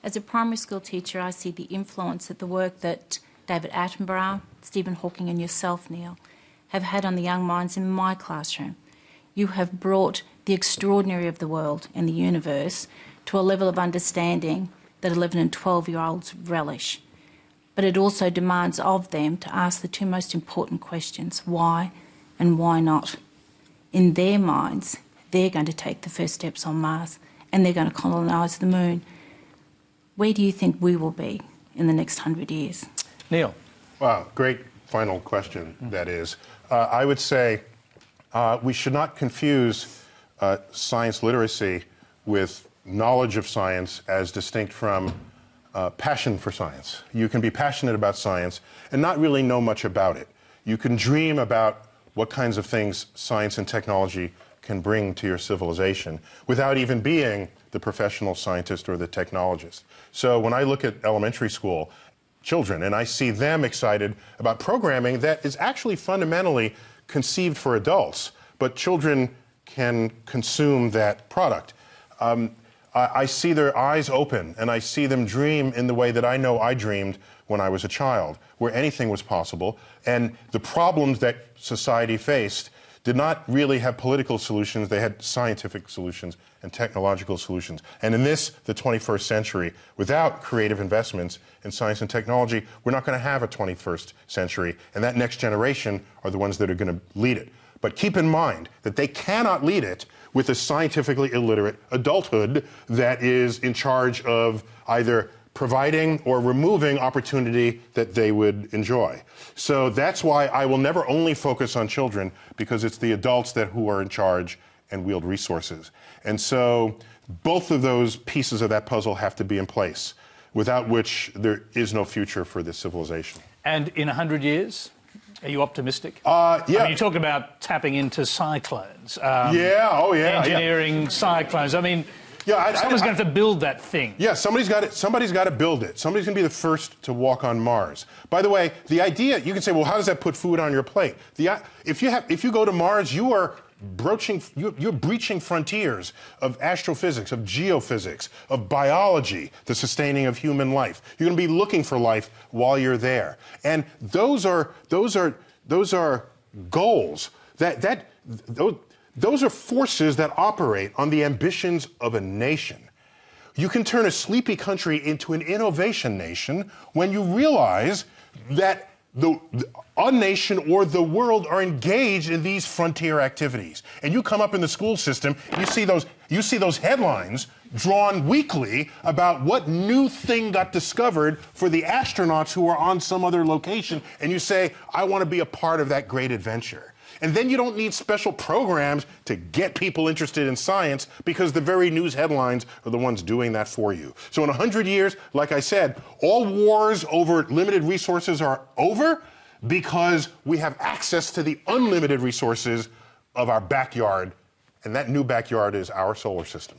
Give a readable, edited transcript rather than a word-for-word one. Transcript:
As a primary school teacher, I see the influence that the work that David Attenborough, Stephen Hawking and yourself, Neil, have had on the young minds in my classroom. You have brought the extraordinary of the world and the universe to a level of understanding that 11 and 12-year-olds relish. But it also demands of them to ask the two most important questions, why and why not. In their minds, they're going to take the first steps on Mars and they're going to colonise the moon. Where do you think we will be in the next 100 years? Neil. Wow, great final question, that is. I would say we should not confuse science literacy with knowledge of science as distinct from passion for science. You can be passionate about science and not really know much about it. You can dream about what kinds of things science and technology can bring to your civilization without even being the professional scientist or the technologist. So when I look at elementary school children and I see them excited about programming that is actually fundamentally conceived for adults, but children can consume that product. I see their eyes open and I see them dream in the way that I know I dreamed when I was a child, where anything was possible, and the problems that society faced did not really have political solutions, they had scientific solutions and technological solutions. And in this, the 21st century, without creative investments in science and technology, we're not going to have a 21st century, and that next generation are the ones that are going to lead it. But keep in mind that they cannot lead it with a scientifically illiterate adulthood that is in charge of either providing or removing opportunity that they would enjoy. So that's why I will never only focus on children, because it's the adults who are in charge and wield resources. And so both of those pieces of that puzzle have to be in place, without which there is no future for this civilization. And in 100 years? Are you optimistic? Yeah. I mean, you talk about tapping into cyclones. Engineering cyclones. I mean, someone's going to have to build that thing. Yeah, somebody's got to build it. Somebody's going to be the first to walk on Mars. By the way, the idea, you can say, well, how does that put food on your plate? If you go to Mars, you're breaching frontiers of astrophysics, of geophysics, of biology, the sustaining of human life. You're going to be looking for life while you're there. And those are goals. Those are forces that operate on the ambitions of a nation. You can turn a sleepy country into an innovation nation when you realize that a nation or the world are engaged in these frontier activities. And you come up in the school system, you see those headlines drawn weekly about what new thing got discovered for the astronauts who are on some other location, and you say, I want to be a part of that great adventure. And then you don't need special programs to get people interested in science, because the very news headlines are the ones doing that for you. So in 100 years, like I said, all wars over limited resources are over, because we have access to the unlimited resources of our backyard, and that new backyard is our solar system.